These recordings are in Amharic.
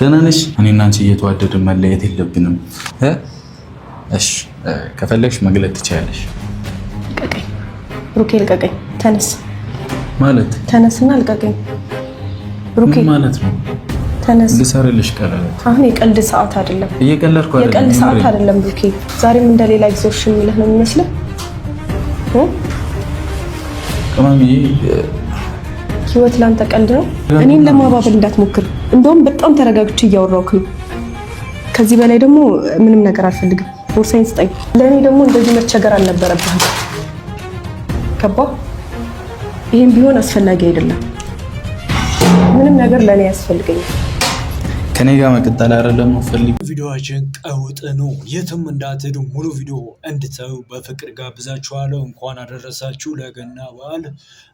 ደህና ነሽ? እኔና አንቺ እየተዋደድን መለየት የለብንም። እሺ ከፈለግሽ መግለጥ ትችያለሽ። ልቀቀኝ ብሩኬ፣ ልቀቀኝ። ተነስ ማለት ተነስና ልቀቀኝ ብሩኬ። ማለት ነው ተነስ። ልሰርልሽ ቀለበት። አሁን የቀልድ ሰዓት አይደለም። እየቀለድኩ አይደለም። የቀልድ ሰዓት አይደለም ብሩኬ። ዛሬም እንደሌላ ጊዜዎች የሚልህ ነው የሚመስለው። ቅመምዬ ህይወት ላንተ ቀልድ ነው። እኔን ለማባበል እንዳትሞክር። እንደውም በጣም ተረጋግቼ እያወራሁህ ነው። ከዚህ በላይ ደግሞ ምንም ነገር አልፈልግም። ቦርሳዬን ስጠኝ። ለእኔ ደግሞ እንደዚህ መቸገር አልነበረብህም። ገባህ? ይህም ቢሆን አስፈላጊ አይደለም። ምንም ነገር ለእኔ ያስፈልገኛል። ከኔ ጋር መቀጠል አይደለም ፈልግ። ቪዲዮአችን ቀውጥ ነው። የትም እንዳትሄዱ ሙሉ ቪዲዮ እንድታዩ በፍቅር ጋብዛችኋለሁ። እንኳን አደረሳችሁ ለገና በዓል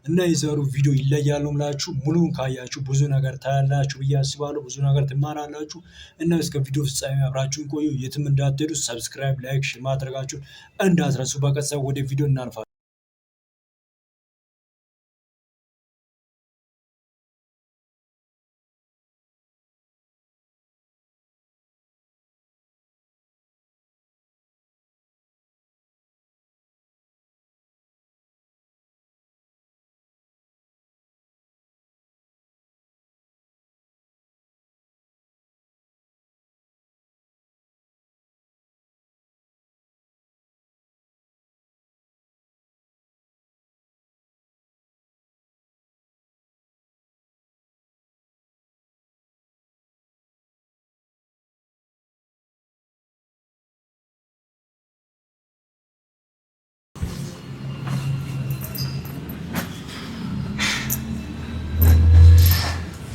እና የዛሬው ቪዲዮ ይለያሉ ምላችሁ። ሙሉን ካያችሁ ብዙ ነገር ታያላችሁ ብዬ አስባለሁ። ብዙ ነገር ትማራላችሁ እና እስከ ቪዲዮ ፍጻሜ አብራችሁን ቆዩ። የትም እንዳትሄዱ። ሰብስክራይብ፣ ላይክ፣ ሼር ማድረጋችሁን እንዳትረሱ። በቀጥታ ወደ ቪዲዮ እናልፋለን።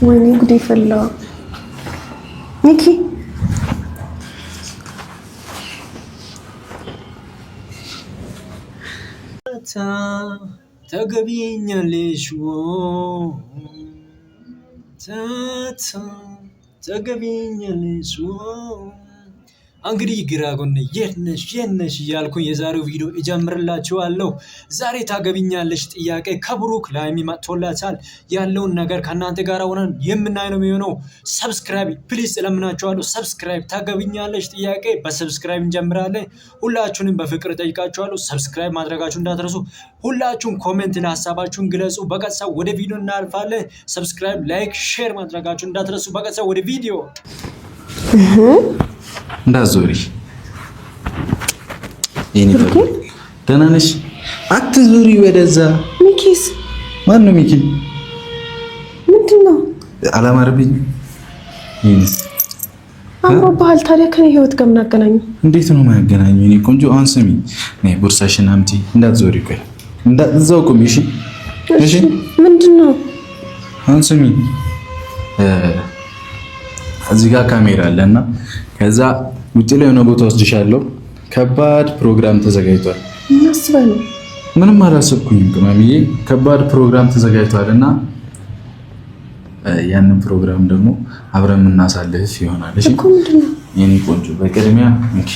ወይኔ ጉዴ ፈላ። ሚኪ ተገቢኛለሽ ተገቢኛለሽ። እንግዲህ ግራ ጎን የት ነሽ እያልኩኝ የዛሬው ቪዲዮ እጀምርላችኋለሁ። ዛሬ ታገቢኛለሽ ጥያቄ ከብሩክ ለሀይሚ መጥቶላታል። ያለውን ነገር ከእናንተ ጋር ሆነን የምናይ ነው የሚሆነው። ሰብስክራይብ ፕሊዝ እለምናችኋለሁ። ሰብስክራይብ ታገቢኛለሽ ጥያቄ በሰብስክራይብ እንጀምራለን። ሁላችሁንም በፍቅር ጠይቃችኋለሁ። ሰብስክራይብ ማድረጋችሁ እንዳትረሱ። ሁላችሁም ኮሜንት ላይ ሀሳባችሁን ግለጹ። በቀጥታ ወደ ቪዲዮ እናልፋለን። ሰብስክራይብ፣ ላይክ፣ ሼር ማድረጋችሁ እንዳትረሱ። በቀጥታ ወደ ቪዲዮ እንዳዞሪ የኔ ፍቅር ደህና ነሽ? አትዞሪ ወደዛ። ሚኪስ ማን ነው ሚኪ? ምንድነው? አላማረብኝ። አምሮብሃል። ታዲያ ከኔ ህይወት ጋር ምን አገናኙ? እንዴት ነው የማያገናኙ? እኔ ቆንጆ አሁን ስሚ፣ ነይ ቦርሳሽን አምጪ። እንዳትዞሪ፣ ቆይ እዛው ቁሚ። እሺ ምንድነው? አሁን ስሚ፣ እዚህ ጋር ካሜራ አለና ከዛ ውጭ ላይ የሆነ ቦታ ወስድሻለሁ። ከባድ ፕሮግራም ተዘጋጅቷል። እናስበህ ነው? ምንም አላሰብኩኝም ቅመምዬ። ከባድ ፕሮግራም ተዘጋጅቷልና ያንን ፕሮግራም ደግሞ አብረን የምናሳልፍ ይሆናል። እሺ እኮ ምንድነው? የኔ ቆንጆ በቅድሚያ እንኪ።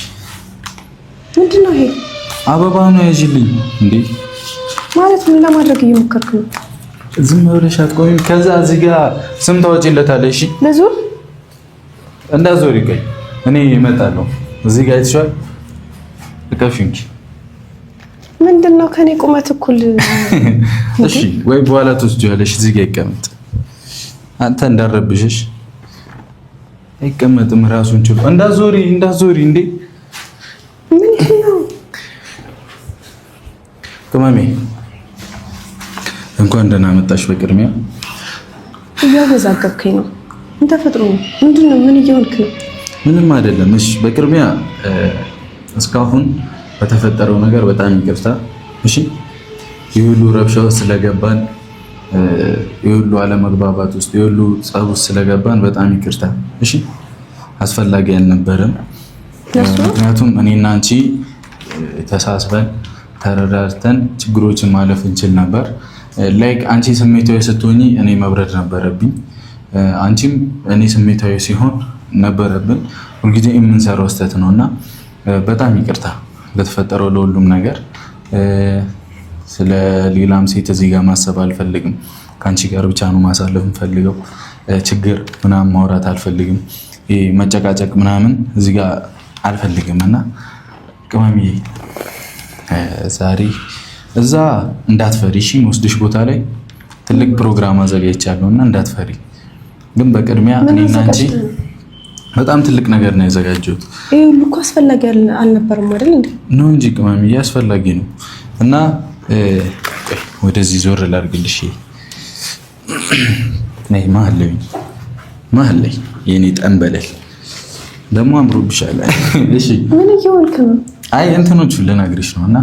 ምንድነው ይሄ? አበባ ነው ያዥልኝ። እንዴ ማለት ምን ለማድረግ እየሞከርክ ነው? ዝም ብለሽ አትቆይም? ከዛ እዚህ ጋር ስም ታወጪለታለሽ። እሺ ለዞር እንዳዞሪ፣ ቆይ እኔ እመጣለሁ። እዚህ ጋር አይተሽዋል። እከፊኝ። ምንድነው ከኔ ቁመት እኩል? እሺ ወይ በኋላ ትወስጂዋለሽ። እዚህ ጋር ይቀመጥ። አንተ እንዳረብሽሽ አይቀመጥም ራሱን ችሎ። እንዳዞሪ እንዴ! ምንድነው? ቅመሜ እንኳን ደህና መጣሽ። በቅድሚያ እያወዛገብከኝ ነው። ምን ተፈጥሮ ነው? ምንድነው? ምን እየሆንክ ነው? ምንም አይደለም። እሺ በቅድሚያ እስካሁን በተፈጠረው ነገር በጣም ይቅርታ። እሺ የሁሉ ረብሻ ውስጥ ስለገባን፣ የሁሉ አለመግባባት ውስጥ፣ የሁሉ ጸብ ውስጥ ስለገባን በጣም ይቅርታ። እሺ አስፈላጊ አልነበረም። ምክንያቱም እኔና አንቺ ተሳስበን ተረዳርተን ችግሮችን ማለፍ እንችል ነበር። ላይክ አንቺ ስሜታዊ ስትሆኚ እኔ መብረድ ነበረብኝ። አንቺም እኔ ስሜታዊ ሲሆን ነበረብን። ሁልጊዜ የምንሰራው ስህተት ነውና በጣም ይቅርታ ለተፈጠረው ለሁሉም ነገር። ስለ ሌላም ሴት እዚህ ጋር ማሰብ አልፈልግም። ከአንቺ ጋር ብቻ ነው ማሳለፍ የምፈልገው። ችግር ምናምን ማውራት አልፈልግም። መጨቃጨቅ ምናምን እዚህ ጋር አልፈልግም እና ቅመምዬ ዛሬ እዛ እንዳትፈሪ እሺ። ወስድሽ ቦታ ላይ ትልቅ ፕሮግራም አዘጋጅቻለሁ እና እንዳትፈሪ። ግን በቅድሚያ እኔና አንቺ በጣም ትልቅ ነገር ነው ያዘጋጀሁት። ይሄ ሁሉ እኮ አስፈላጊ አልነበረም አይደል እንዴ? ነው እንጂ ቅመምዬ አስፈላጊ ነው እና ወደዚህ ዞር ላድርግልሽ። ነይ መሀል ላይ የኔ ጠንበለል ደግሞ አምሮብሻል። እሺ ምን እየሆንክ ነው? አይ እንትኖቹን ልነግርሽ ነው እና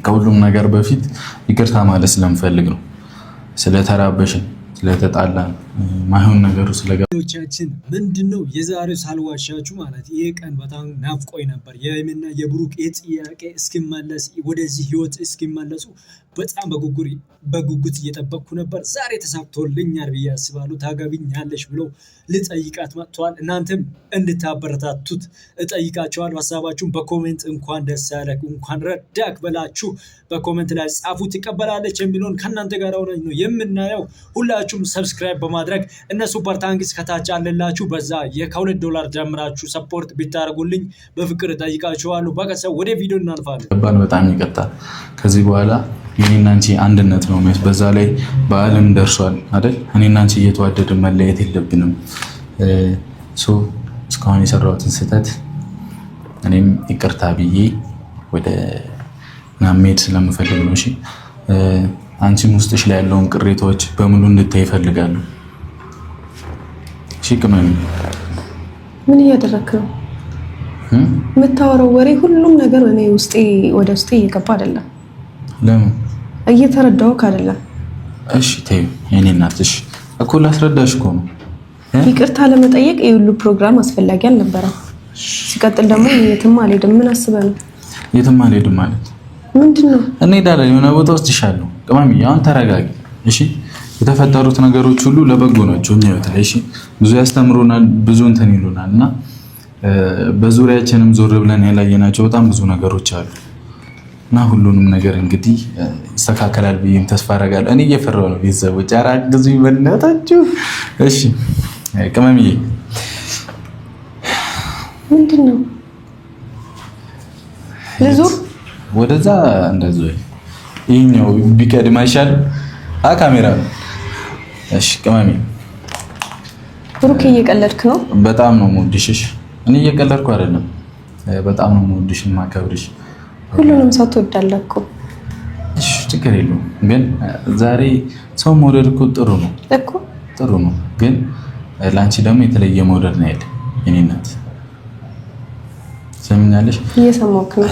ከሁሉም ነገር በፊት ይቅርታ ማለት ስለምፈልግ ነው። ስለተራበሽን፣ ስለተጣላን ማይሆን ነገሩ ስለጋቻችን ምንድነው የዛሬው ሳልዋሻችሁ ማለት ይሄ ቀን በጣም ናፍቆኝ ነበር። የሀይሚና የብሩክ ጥያቄ እስኪመለስ ወደዚህ ህይወት እስኪመለሱ በጣም በጉጉት እየጠበቅኩ ነበር። ዛሬ ተሳክቶልኛል ብዬ አስባለሁ። ታገቢኛለሽ ብሎ ልጠይቃት መጥተዋል። እናንተም እንድታበረታቱት እጠይቃቸዋለሁ። ሀሳባችሁን በኮሜንት እንኳን ደስ ያለህ እንኳን ረዳክ በላችሁ በኮሜንት ላይ ጻፉ። ትቀበላለች የሚለውን ከእናንተ ጋር ሆነን ነው የምናየው። ሁላችሁም ሰብስክራይብ በማድረግ እነ ሱፐር ታንክስ ከታች አለላችሁ በዛ $2 ጀምራችሁ ሰፖርት ቢታረጉልኝ በፍቅር እጠይቃችኋለሁ። በቀሰው ወደ ቪዲዮ እናልፋለን። በጣም ይቀጣል። ከዚህ በኋላ የኔና አንቺ አንድነት ነው። በዛ ላይ በዓልም ደርሷል አይደል? እኔና አንቺ እየተዋደድን መለየት የለብንም። እስካሁን የሰራሁትን ስህተት እኔም ይቅርታ ብዬ ወደ መሄድ ስለምፈልግ ነው። እሺ አንቺም ውስጥሽ ላይ ያለውን ቅሬታዎች በሙሉ እንድታይ ይፈልጋሉ። እሺ ቅመም፣ ምን እያደረክ ነው? የምታወራው ወሬ ሁሉም ነገር እኔ ወደ ውስጤ እየገባ አይደለም። ለምን እየተረዳሁህ አይደለም? እሺ ተይው የኔ እናትሽ እኮ ላስረዳሽ እኮ ነው። ይቅርታ ለመጠየቅ የሁሉ ፕሮግራም አስፈላጊ አልነበረም። ሲቀጥል ደግሞ የትም አልሄድም። ምን አስበህ ነው? የትም አልሄድም ማለት ምንድነው? እንሄዳለን፣ የሆነ ቦታ ወስድሻለሁ። ቅመም አሁን ተረጋጊ እሺ። የተፈጠሩት ነገሮች ሁሉ ለበጎ ናቸው። እኛ ህይወት ላይ እሺ ብዙ ያስተምሩናል፣ ብዙ እንትን ይሉናል እና በዙሪያችንም ዞር ብለን ያላየናቸው በጣም ብዙ ነገሮች አሉ እና ሁሉንም ነገር እንግዲህ ይስተካከላል ብዬም ተስፋ አደርጋለሁ። እኔ እየፈራሁ ነው። ቤተሰቦች ኧረ አግዙኝ በእናታችሁ። እሺ ቅመምዬ ምንድነው? ልዙር ወደዛ እንደዚህ ይሄኛው ቢቀድም አይሻልም? ካሜራ ነው። እሺ ቅመምዬ ብሩክ እየቀለድክ ነው? በጣም ነው የምወድሽ። እኔ እየቀለድኩ አይደለም። በጣም ነው የምወድሽ የማከብርሽ። ሁሉንም ሰው ትወዳለህ እኮ። እሺ ችግር የለውም ግን ዛሬ ሰው መውደድ እኮ ጥሩ ነው እኮ ጥሩ ነው። ግን ለአንቺ ደግሞ የተለየ መውደድ ነው ያለ የኔ እናት። ሰምኛለሽ? እየሰማሁህ ነው።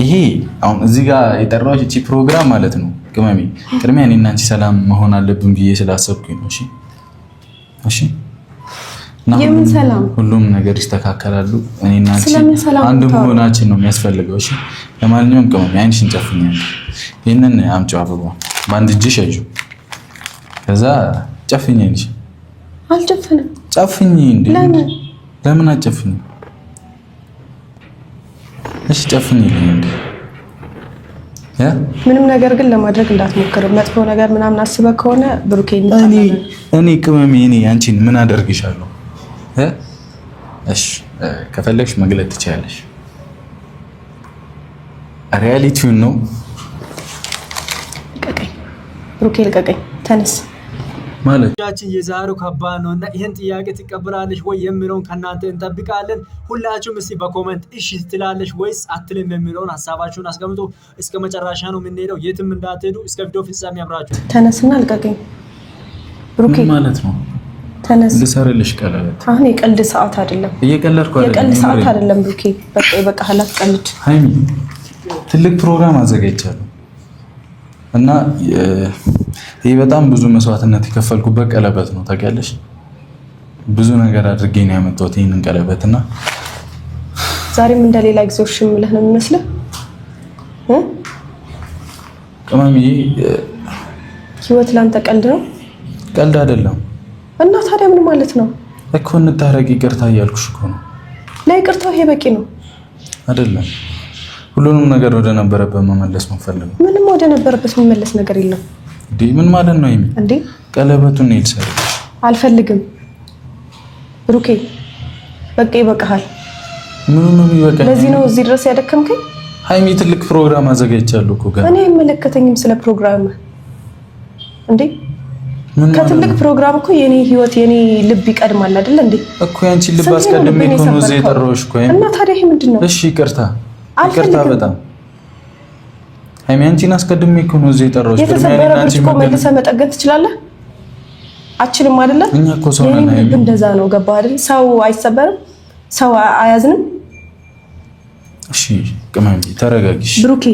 ይሄ አሁን እዚህ ጋር የጠራሁሽ እቺ ፕሮግራም ማለት ነው ቅመሜ፣ ቅድሚያ እኔና አንቺ ሰላም መሆን አለብን ብዬ ስላሰብኩኝ ነው። እሺ የምን ሰላም? ሁሉም ነገር ይስተካከላሉ። እኔና አንቺ አንድ መሆናችን ነው የሚያስፈልገው። እሺ ለማንኛውም ቅመሜ አይንሽን ጨፍኛለሽ። ይሄንን አምጪው አበባ በአንድ እጅሽ ያዡ። ከዛ ጨፍኝ አይንሽ። አልጨፍንም። ጨፍኝ እንዴ! ለምን አጨፍኝ? እሺ ጨፍኝ እንዴ! ምንም ነገር ግን ለማድረግ እንዳትሞክር። መጥፎ ነገር ምናምን አስበህ ከሆነ ብሩኬ እኔ ቅመሜ እኔ አንቺን ምን አደርግሻለሁ? እሺ ከፈለግሽ መግለጥ ትችያለሽ። ሪያሊቲውን ነው። ልቀቀኝ ብሩኬ ልቀቀኝ። ተነስ ማለት የዛሬው ከባድ ነው እና ይህን ጥያቄ ትቀበላለሽ ወይ የሚለውን ከእናንተ እንጠብቃለን። ሁላችሁም እስቲ በኮመንት እሺ ትላለሽ ወይስ አትልም የሚለውን ሀሳባችሁን አስቀምጡ። እስከ መጨረሻ ነው የምንሄደው፣ የትም እንዳትሄዱ። እስከ ቪዲዮ ፍጻሜ አብራችሁ ተነስና ልቀቀኝ ብሩኬ። ምን ማለት ነው? ተነስ። ልሰርልሽ ቀለበት። አሁን የቀልድ ሰዓት አይደለም። እየቀለድኩ አይደለም። የቀልድ ሰዓት አይደለም ብሩኬ። በቃ ሀላት ቀልድ። ሃይሚ ትልቅ ፕሮግራም አዘጋጅቻለሁ እና ይሄ በጣም ብዙ መስዋዕትነት የከፈልኩበት ቀለበት ነው። ታውቂያለሽ፣ ብዙ ነገር አድርጌ ነው ያመጣሁት ይሄንን ቀለበት እና ዛሬም እንደሌላ ጊዜዎች ሽምልህ ነው የሚመስለው። ቅመምዬ ህይወት ላንተ ቀልድ ነው? ቀልድ አይደለም። እና ታዲያ ምን ማለት ነው እኮ? እንታረቅ፣ ይቅርታ እያልኩሽ እኮ ነው። ለይቅርታው ይሄ በቂ ነው አይደለም? ሁሉንም ነገር ወደ ነበረበት መመለስ ነው ፈልገው። ምንም ወደ ነበረበት መመለስ ነገር የለም። ምን ማለት ነው? እንዴ ቀለበቱን ነው ይልሰልሽ። አልፈልግም ብሩኬ፣ በቃ ይበቃሃል። ምን ነው ይበቃ? ለዚህ ነው እዚህ ድረስ ያደከምከኝ? ሃይሚ ትልቅ ፕሮግራም አዘጋጅቻለሁ እኮ ጋር። እኔ አይመለከተኝም ስለ ፕሮግራም እንዴ። ከትልቅ ፕሮግራም እኮ የኔ ህይወት የኔ ልብ ይቀድማል አይደል እንዴ? እኮ ያንቺ ልብ አስቀድሜ እኮ ነው እዚህ የጠራሁሽ እኮ። እና ታዲያ ይሄ ምንድነው? እሺ ይቅርታ በጣም ሃይሚ፣ አንቺን አስቀድሜ እኮ ነው እዚህ የጠራሁሽ። የተሰበረ ብርጭቆ መልሰህ መጠገን ትችላለህ? አችልም አይደለ? እኛ እኮ ሰው ነን ሃይሚ። እንደዛ ነው ገባህ አይደል? ሰው አይሰበርም፣ ሰው አያዝንም። እሺ ቅመም ተረጋጊሽ ብሩኬ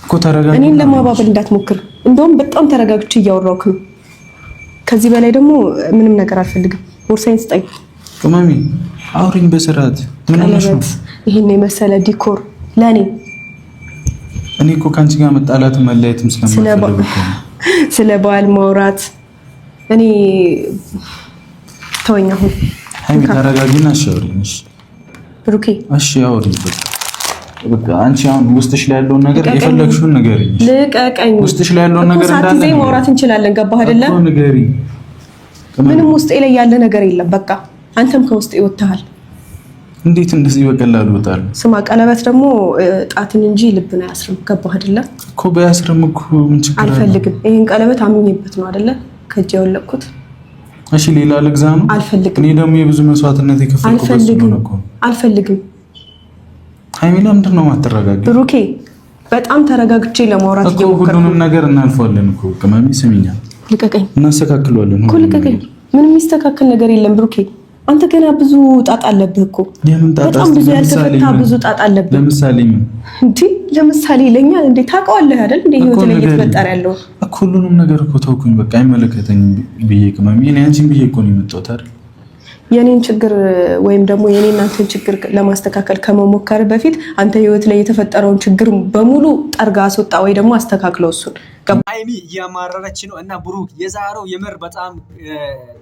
እኮ ተረጋጊ። እኔን ለማባበል እንዳትሞክር። እንደውም በጣም ተረጋግቼ እያወራሁክ ነው። ከዚህ በላይ ደግሞ ምንም ነገር አልፈልግም። ቦርሳዬን ስጠኝ። ቅመም አውሪኝ በስርዓት። ምን ሆነሽ ነው? ይሄን የመሰለ ዲኮር ለኔ። እኔ እኮ ካንቺ ጋር መጣላት መለየትም ስለማልፈልግ ስለ በዓል ማውራት እኔ ተወኝ። አሁን ሃይሚ ተረጋጊና አውሪኝ። እሺ ብሩኬ እሺ አውሪኝ በቃ አንቺ አሁን ውስጥሽ ላይ ያለውን ነገር የፈለግሽውን ንገሪኝ። ልቀቀኝ። ውስጥሽ ላይ ያለውን ነገር እንዳለ ሳትይዘኝ ማውራት እንችላለን። ገባህ አይደለ? እኮ ንገሪኝ። ምንም ውስጤ ላይ ያለ ነገር የለም። በቃ አንተም ከውስጤ ወጥተሃል። እንዴት እንደዚህ በቀላሉ ወጣል? ስማ፣ ቀለበት ደግሞ ጣትን እንጂ ልብን አያስርም። ገባህ አይደለ? እኮ ባያስርም እኮ ምን ችግር አለ? አልፈልግም። ይሄን ቀለበት አምኜበት ነው አይደለ ከእጄ ያወለቅኩት። እሺ ሌላ ልግዛ ነው? አልፈልግም። እኔ ደግሞ የብዙ መስዋዕትነት የከፈልኩበት ነው እኮ። አልፈልግም። ሃይሚ ለምንድን ነው የማትረጋጊ? ብሩኬ በጣም ተረጋግቼ ለማውራት እኮ ሁሉንም ነገር እናልፈዋለን እኮ። ቅመሚ ስሚኛ፣ ልቀቀኝ። እናስተካክለዋለን እኮ ልቀቀኝ። ምንም የሚስተካከል ነገር የለም ብሩኬ። አንተ ገና ብዙ ጣጣ አለብህ እኮ። በጣም ብዙ ያልተፈታ ብዙ ጣጣ አለብህ። ለምሳሌ ምን እንዴ? ለምሳሌ ይለኛል እንዴ? ታውቀዋለህ አይደል እንዴ ህይወት ላይ እየተፈጠረ ያለው እኮ። ሁሉንም ነገር እኮ ተውኩኝ በቃ አይመለከተኝም ብዬ ቅመሚ፣ እኔ አንቺን ብዬ እኮ ነው የመጣሁት አይደል? የኔን ችግር ወይም ደግሞ የኔን አንተን ችግር ለማስተካከል ከመሞከር በፊት አንተ ህይወት ላይ የተፈጠረውን ችግር በሙሉ ጠርጋ አስወጣ ወይ ደግሞ አስተካክለው እሱን። ሃይሚ እያማረረች ነው እና ብሩክ የዛሬው የምር በጣም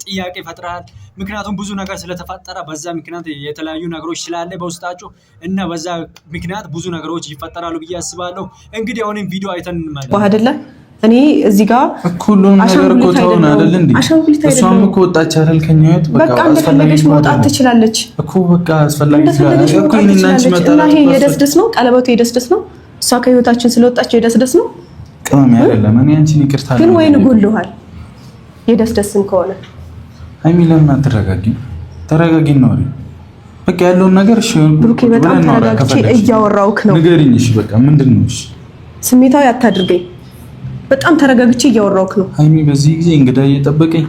ጥያቄ ፈጥረሃል። ምክንያቱም ብዙ ነገር ስለተፈጠረ በዛ ምክንያት የተለያዩ ነገሮች ስላለ በውስጣቸው እና በዛ ምክንያት ብዙ ነገሮች ይፈጠራሉ ብዬ አስባለሁ። እንግዲህ አሁንም ቪዲዮ አይተን እንመለስ አይደለ? እኔ እዚህ ጋር ሁሉም ነገር እኮ ተውን አይደል እንዴ? እሷም እኮ ወጣች አይደል ከኛ ህይወት። በቃ እንደፈለገች መውጣት ትችላለች እኮ በቃ አስፈላጊ ስለሆነ እኮ እናንቺ እና ይሄ የደስደስ ነው፣ ቀለበቱ የደስደስ ነው። እሷ ከህይወታችን ስለወጣች የደስደስ ነው። ቅመም አይደለም። እኔ አንቺን ይቅርታ ግን ወይ ንጉልሃል የደስደስም ከሆነ ሃይሚ ለምን አትረጋጊም? ተረጋጊ ነው አይደል? በቃ ያለውን ነገር እሺ ብሩኬ፣ በጣም ተረጋግቼ እያወራሁክ ነው። ንገሪኝ እሺ። በቃ ምንድነው? እሺ ስሜታዊ አታድርገኝ። በጣም ተረጋግቼ እያወራሁክ ነው። ሃይሚ በዚህ ጊዜ እንግዳ እየጠበቀኝ።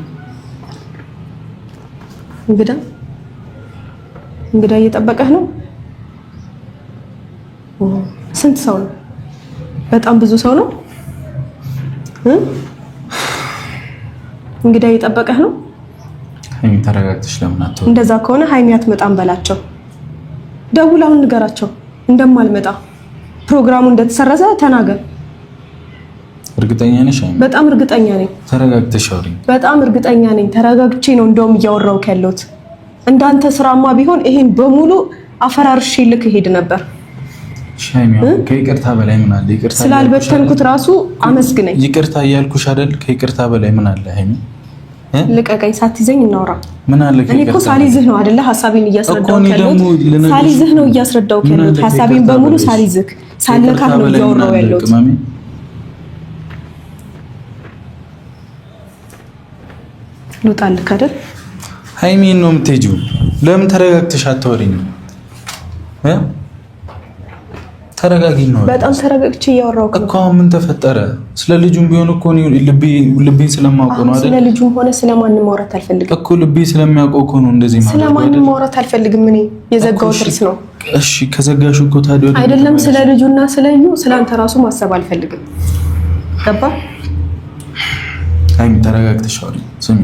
እንግዳ እየጠበቀህ ነው? ስንት ሰው ነው? በጣም ብዙ ሰው ነው። እንግዳ እየጠበቀህ ነው? ሃይሚ ተረጋግተሽ ለምን አትወጣም? እንደዛ ከሆነ ሃይሚ አትመጣም በላቸው። ደውል አሁን ንገራቸው እንደማልመጣ። ፕሮግራሙ እንደተሰረዘ ተናገር። እርግጠኛ ነሽ? በጣም እርግጠኛ ነኝ። ተረጋግተሽ አውሪኝ። በጣም እርግጠኛ ነኝ። ተረጋግቼ ነው እንደውም እያወራሁክ ያለሁት። እንዳንተ ስራማ ቢሆን ይሄን በሙሉ አፈራርሼ ልክ ሄድ ነበር። ሻይሚ ከይቅርታ በላይ ምን አለ? ይቅርታ ስላልበተንኩት ራሱ አመስግነኝ። ይቅርታ እያልኩሽ አይደል? ከይቅርታ በላይ ምን አለ? ሃይሚ ልቀቀኝ። ሳትይዘኝ እናውራ። ምን አለ? እኔ እኮ ሳልይዝህ ነው አይደለ ሐሳቤን እያስረዳሁክ ያለሁት። ሳልይዝህ ነው እያስረዳሁክ ያለሁት። ሐሳቤን በሙሉ ሳልይዝህ ሳልነካህ ነው እያወራሁ ያለሁት። ልውጣልህ አይደል? ሃይሚ ነው የምትሄጂው? ለምን ተረጋግተሽ አታወሪኝ? ተረጋጊ ነው። በጣም ተረጋግቼ እያወራሁክ ነው እኮ። ምን ተፈጠረ? ስለ ልጁም ቢሆን እኮ ነው ልቤ ስለማውቀው ነው አይደል? ስለ ልጁም ሆነ ስለማንም ማውራት አልፈልግም እኮ። ልቤ ስለሚያውቀው እኮ ነው እንደዚህ ማለት ነው። ስለማንም ማውራት አልፈልግም። እኔ የዘጋው ጥርስ ነው። እሺ ከዘጋሽ እኮ ታዲያ አይደለም ስለ ልጁና ስለዩ ስላንተ ራሱ ማሰብ አልፈልግም። ገባ? ሃይሚ ተረጋግተሽ አውሪ። ስሚ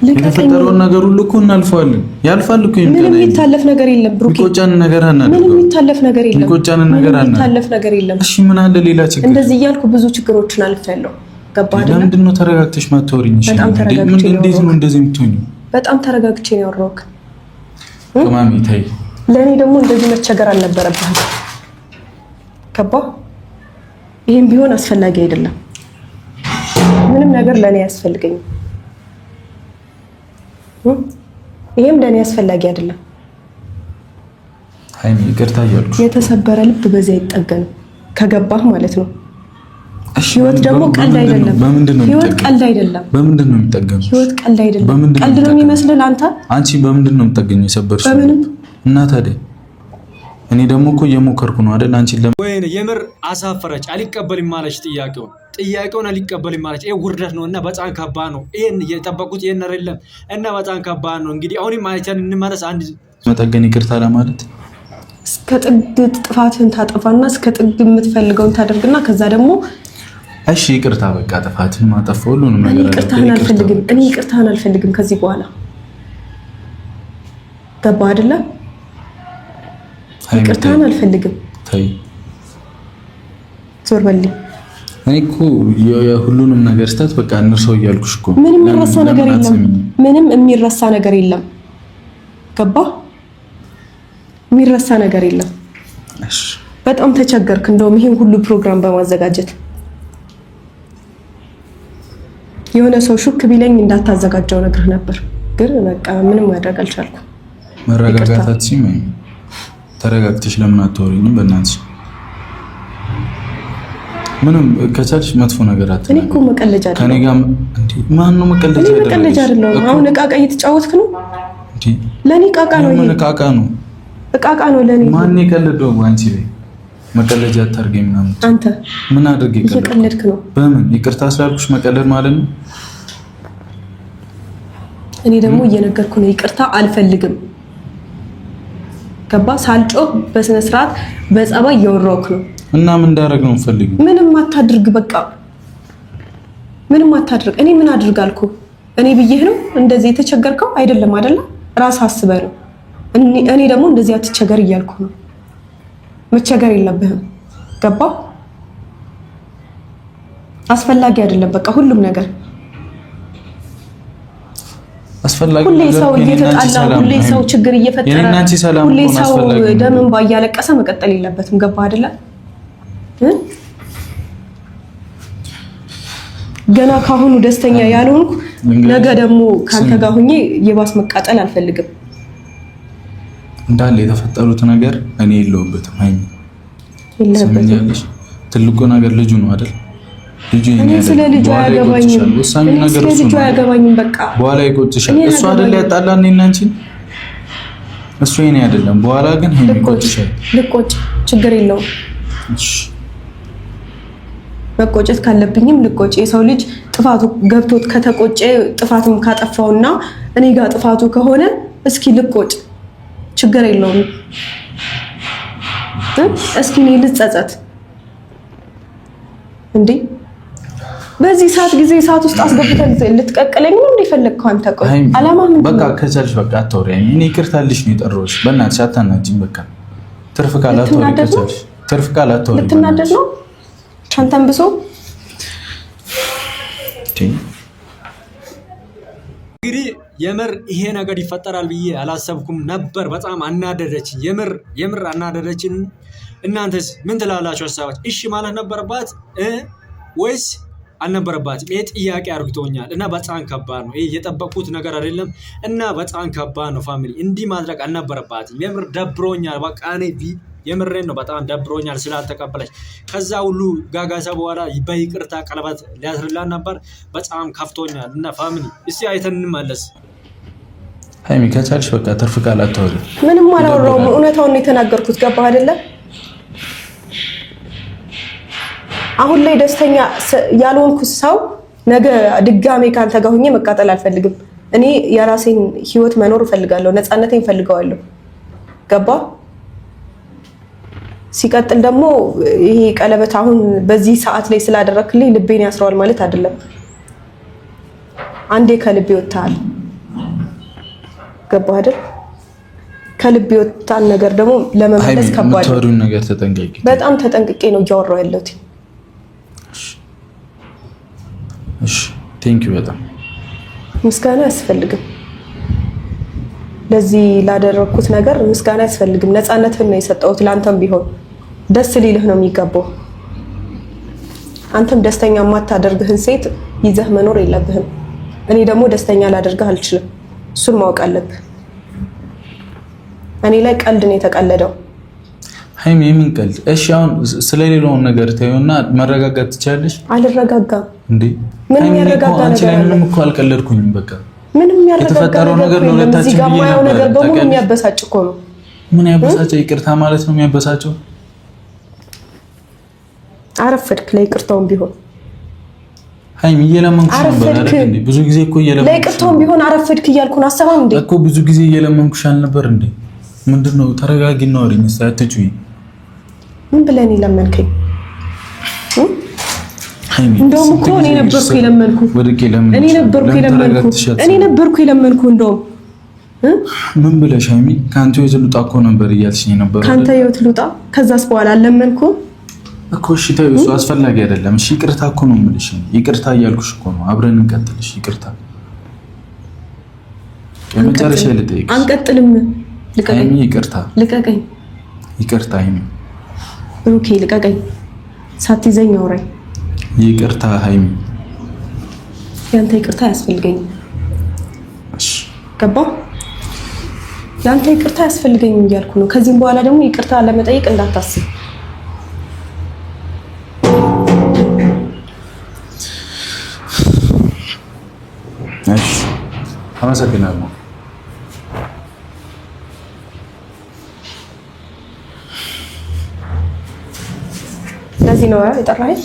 የተፈጠረውን ነገር ሁሉ እኮ እናልፈዋለን። ያልፋል እኮ ምንም የሚታለፍ ነገር የለም ብሩኬ። የሚቆጨን ነገር አናደርገው። ምንም የሚታለፍ ነገር የለም። የሚታለፍ ነገር የለም። እሺ ምን አለ ሌላ ችግር? እንደዚህ እያልኩ ብዙ ችግሮችን አልፌያለሁ። ገባህ አይደል? ለምንድን ነው ተረጋግተሽ ማታወሪኝ? እሺ እንዴት ነው እንደዚህ የምትሆኚው? በጣም ተረጋግቼ ነው ያወራሁት። ማሚ ተይ። ለእኔ ደግሞ እንደዚህ መቸገር አልነበረብህም። ገባህ? ይሄን ቢሆን አስፈላጊ አይደለም። ምንም ነገር ለኔ ያስፈልገኝ ይሄም ለኔ ያስፈልጋጊ አይደለም ሃይሚ ይቅርታ እያልኩሽ የተሰበረ ልብ በዚያ ይጠገን ከገባህ ማለት ነው ህይወት ደግሞ ቀልድ አይደለም ህይወት ቀልድ አይደለም በምንድን ነው የሚጠገነው ህይወት ቀልድ አይደለም ቀልድ ነው የሚመስልህ አንቺ በምንድን ነው የምትጠገኘው የሰበርሽ እና ታዲያ እኔ ደግሞ እኮ እየሞከርኩ ነው አይደል አንቺን ወይኔ የምር አሳፈረች አልቀበልም ማለች ጥያቄውን አልቀበልም ማለች ይሄ ውርደት ነውና በጣም ከባድ ነው ይሄን እየጠበቁት ይሄን አይደለም እና በጣም ከባድ ነው እንግዲህ አሁንም አይተን እንመለስ አንድ መጠገን ይቅርታ ለማለት እስከ ጥግ ጥፋትን ታጠፋና እስከ ጥግ የምትፈልገውን ታደርግና ከዛ ደግሞ እሺ ይቅርታ በቃ ጥፋትን ማጠፋ ሁሉንም ነገር እኔ ይቅርታህን አልፈልግም ከዚህ በኋላ ገባ አይደለ ይቅርታህን አልፈልግም ተይ ዞር በልኝ እኔ እኮ የሁሉንም ነገር ስታት በቃ እንርሳው እያልኩሽ እኮ ምንም የሚረሳ ነገር የለም ገባ የሚረሳ ነገር የለም እሺ በጣም ተቸገርክ እንደውም ይሄን ሁሉ ፕሮግራም በማዘጋጀት የሆነ ሰው ሹክ ቢለኝ እንዳታዘጋጀው ነግርህ ነበር ግን በቃ ምንም ማድረግ አልቻልኩም መረጋጋታት ሲመኝ ተረጋግተሽ ለምን አትወሪኝም በእናትሽ ምንም ከቻልሽ መጥፎ ነገር አትበይ እኔ እኮ መቀለጃ አይደለም ከኔ ጋር እንዴ ማን ነው መቀለጃ አይደለም አሁን ዕቃ እየተጫወትክ ነው እንዴ ለኔ ዕቃ ነው ይሄ ዕቃ ነው ለኔ ማን ይቀልደው አንቺ ላይ መቀለጃ አታርገኝ ምናምን አንተ ምን አድርጌ እየቀለድክ ነው በምን ይቅርታ ስላልኩሽ መቀለድ ማለት ነው እኔ ደግሞ እየነገርኩ ነው ይቅርታ አልፈልግም ገባ ሳልጮህ በስነ ስርዓት በጸባይ እየወራሁክ ነው እና ምን እንዳደረግ ነው ፈልጊው ምንም አታድርግ በቃ ምንም አታድርግ እኔ ምን አድርጋልኩ እኔ ብዬህ ነው እንደዚህ የተቸገርከው አይደለም አይደለ ራስ አስበህ ነው እኔ ደግሞ እንደዚህ አትቸገር እያልኩ ነው መቸገር የለብህም ገባ አስፈላጊ አይደለም በቃ ሁሉም ነገር አስፈላጊ ሁሌ ሰው እየተጣላ ሁሌ ሰው ችግር እየፈጠረ ሁሌ ሰው ደምን ባያለቀሰ መቀጠል የለበትም ገባ አይደለ ገና ካሁኑ ደስተኛ ያልሆንኩ ነገ ደግሞ ካንተ ጋር ሆኜ የባስ መቃጠል አልፈልግም እንዳለ የተፈጠሩት ነገር እኔ የለውበትም ሃይሚ ይለበትሽ ትልቁ ነገር ልጁ ነው አይደል ልጁ እኔ ስለ ልጁ አያገባኝም ወሳኝ ነገር እሱ ነው አያገባኝም በቃ በኋላ ይቆጭሻል እሱ አይደል ያጣላን እኔና አንቺ እሱ የኔ አይደለም በኋላ ግን ሃይሚ ይቆጭሻል ልቆጭ ችግር የለውም እሺ መቆጨት ካለብኝም ልቆጭ የሰው ልጅ ጥፋቱ ገብቶት ከተቆጨ ጥፋትም ካጠፋውና እኔ ጋር ጥፋቱ ከሆነ እስኪ ልቆጭ ችግር የለውም እስኪ እኔ ልጸጸት እንዴ በዚህ ሰዓት ውስጥ አስገብተን ልትቀቅለኝ ነው እንደፈለግከው አንተ ቆይ አላማ ምን በቃ ከቻልሽ በቃ አትወሪኝ እኔ ይቅርታልሽ ነው የጠራሁሽ በእናትሽ አታናጂኝ በቃ ትርፍ ቃላት አትወሪ ከቻልሽ ትርፍ ቃላት አትወሪ ልትናደድ ነው አንተም ብሶ እንግዲህ የምር ይሄ ነገር ይፈጠራል ብዬ አላሰብኩም ነበር በጣም አናደደችኝ የምር አናደደችኝ እናንተስ ምን ትላላችሁ ሐሳባችሁ እሺ ማለት ነበረባት ወይስ አልነበረባትም ይሄ ጥያቄ አርግቶኛል እና በጣም ከባድ ነው ይሄ የጠበቁት ነገር አይደለም እና በጣም ከባድ ነው ፋሚሊ እንዲህ ማድረግ አልነበረባትም የምር ደብሮኛል በቃ እኔ የምሬን ነው በጣም ደብሮኛል ስላልተቀበለች ከዛ ሁሉ ጋጋሳ በኋላ በይቅርታ ቀለበት ሊያስርላን ነበር በጣም ከፍቶኛል እና ፋሚሊ እስቲ አይተን እንመለስ ሃይሚ ከቻልሽ በቃ ትርፍ ቃላት አትወሪ ምንም አላወራሁም እውነታውን ነው የተናገርኩት ገባህ አይደለ አሁን ላይ ደስተኛ ያልሆንኩ ሰው ነገ ድጋሜ ካንተ ጋር ሆኜ መቃጠል አልፈልግም እኔ የራሴን ህይወት መኖር እፈልጋለሁ ነፃነቴን እፈልጋለሁ ገባ ሲቀጥል ደግሞ ይሄ ቀለበት አሁን በዚህ ሰዓት ላይ ስላደረክልኝ ልቤን ያስረዋል ማለት አይደለም አንዴ ከልቤ ወጣል ገባህ አይደል ከልቤ ወጣን ነገር ደግሞ ለመመለስ ከባድ ነው ነገር ተጠንቀቂ በጣም ተጠንቅቄ ነው እያወራው ያለሁት እሺ ቴንክ ዩ በጣም ምስጋና ያስፈልግም ለዚህ ላደረኩት ነገር ምስጋና ያስፈልግም ነፃነትን ነው የሰጠሁት ላንተም ቢሆን ደስ ሊልህ ነው የሚገባው አንተም ደስተኛ የማታደርግህን ሴት ይዘህ መኖር የለብህም። እኔ ደግሞ ደስተኛ ላደርግህ አልችልም። እሱን ማወቅ አለብህ። እኔ ላይ ቀልድ ነው የተቀለደው። ሃይሚ የምን ቀልድ? እሺ አሁን ስለሌላው ነገር ተይውና መረጋጋት ትቻለሽ? አልረጋጋም እንዴ ምንም ያረጋጋ ነገር አለ? ምንም እኮ አልቀለድኩኝም። በቃ ምንም ያረጋጋ ነገር ነው። ለዚህ ጋር ማየው ነገር በሙሉ የሚያበሳጭ እኮ ነው። ምን ያበሳጨው? ይቅርታ ማለት ነው የሚያበሳጨው? አረፈድክ ለይቅርታውም ቢሆን ሃይሚ እየለመንኩሽ ነበር አይደል? ብዙ ጊዜ እኮ እየለመንኩሽ ለይቅርታውም ቢሆን አረፈድክ እያልኩ ነው። አሰማም እንዴ እኮ ብዙ ጊዜ እየለመንኩሽ አልነበር እንዴ? ምንድነው? ተረጋጊና ወሬ መስታትጩ። ምን ብለን ይለመንከኝ? እንደውም እኮ እኔ ነበርኩ የለመንኩ። እኔ ነበርኩ የለመንኩ እንደውም ምን ብለሽ ሃይሚ? ካንተ ህይወት ልውጣ እኮ ነበር እያልሽኝ ነበር። ካንተ ህይወት ልውጣ ከዛስ በኋላ አለመንኩ እኮ። እሺ ተይው፣ እሱ አስፈላጊ አይደለም። እሺ ይቅርታ እኮ ነው የምልሽ። ይቅርታ እያልኩሽ እኮ ነው። አብረን እንቀጥልሽ። ይቅርታ የመጨረሻ ልጠይቅሽ። አንቀጥልም። ልቀቀኝ። ይቅርታ ልቀቀኝ። ይቅርታ ሃይሚ። ኦኬ ልቀቀኝ። ሳትይዘኝ አውራኝ። ይቅርታ ሃይሚ። ያንተ ይቅርታ አያስፈልገኝም። እሺ ገባ? ያንተ ይቅርታ አያስፈልገኝም እያልኩ ነው። ከዚህም በኋላ ደግሞ ይቅርታ ለመጠየቅ እንዳታስብ። እሺ አመሰግናለሁ። ለዚህ ነው የጠራኸኝ?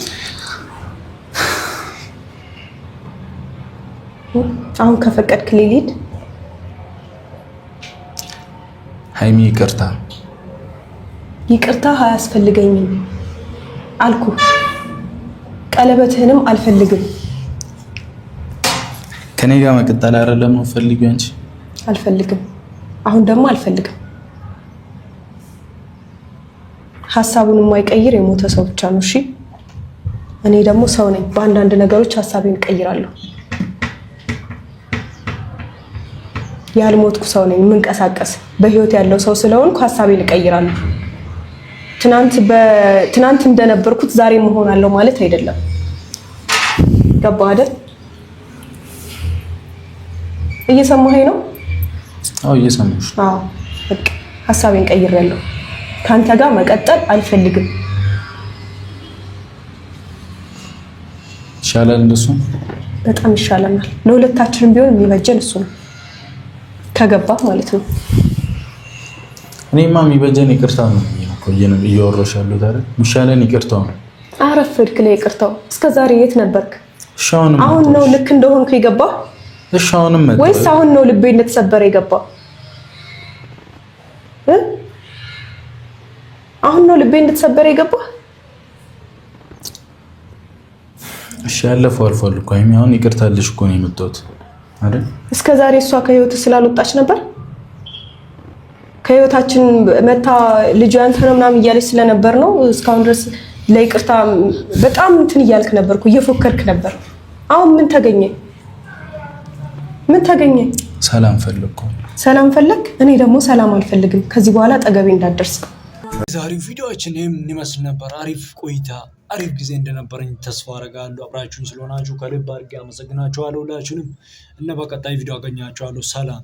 አሁን ከፈቀድክ ልሂድ። ሃይሚ ይቅርታ። ይቅርታ አያስፈልገኝም አልኩ። ቀለበትህንም አልፈልግም። ከኔ ጋር መቀጠል አይደለም ነው ፈልጊው አንቺ? አልፈልግም። አሁን ደግሞ አልፈልግም። ሐሳቡን የማይቀይር የሞተ ሰው ብቻ ነው። እሺ እኔ ደግሞ ሰው ነኝ። በአንዳንድ ነገሮች ሐሳቤን እቀይራለሁ። ያልሞትኩ ሰው ነኝ። የምንቀሳቀስ በህይወት ያለው ሰው ስለሆንኩ ሐሳቤን እቀይራለሁ። ትናንት እንደነበርኩት ዛሬ መሆናለሁ ማለት አይደለም። ገባህ አይደል? እየሰማኸኝ ነው? አዎ እየሰማሁሽ። አዎ በቃ ሐሳቤን ቀይሬያለሁ። ካንተ ጋር መቀጠል አልፈልግም። ይሻላል እንደሱ? በጣም ይሻለናል። ለሁለታችንም ቢሆን የሚበጀን እሱ ነው። ከገባህ ማለት ነው። እኔማ የሚበጀን ይቅርታ ነው እያወራሽ ያለሁት አይደል? የሚሻለን ይቅርታው ነው። አረፈድክ ለይቅርታው። እስከ ዛሬ የት ነበርክ? አሁን ነው ልክ እንደሆንኩ የገባህ? እሺ አሁንም መጣ ወይስ አሁን ነው ልቤ እንደተሰበረ የገባህ? አሁን ነው ልቤ እንደተሰበረ የገባህ? እሺ ያለፈው አልፏል እኮ ሃይሚ። አሁን ይቅርታ ልሽ እኮ ነው የመጣሁት አይደል? እስከ ዛሬ እሷ ከህይወት ስላልወጣች ነበር። ከህይወታችን መታ ልጅ ያንተ ነው ምናምን እያለች ስለነበር ነው እስካሁን ድረስ ለይቅርታ በጣም እንትን እያልክ ነበርኩ፣ እየፎከርክ ነበር። አሁን ምን ተገኘ? ምን ተገኘ? ሰላም ፈለግኩ። ሰላም ፈለግ? እኔ ደግሞ ሰላም አልፈልግም። ከዚህ በኋላ ጠገቤ እንዳትደርስ። የዛሬው ቪዲዮአችን ይህን ይመስል ነበር። አሪፍ ቆይታ፣ አሪፍ ጊዜ እንደነበረኝ ተስፋ አደርጋለሁ። አብራችሁን ስለሆናችሁ ከልብ አድርጌ አመሰግናችኋለሁ ሁላችሁንም። እና በቀጣይ ቪዲዮ አገኛችኋለሁ። ሰላም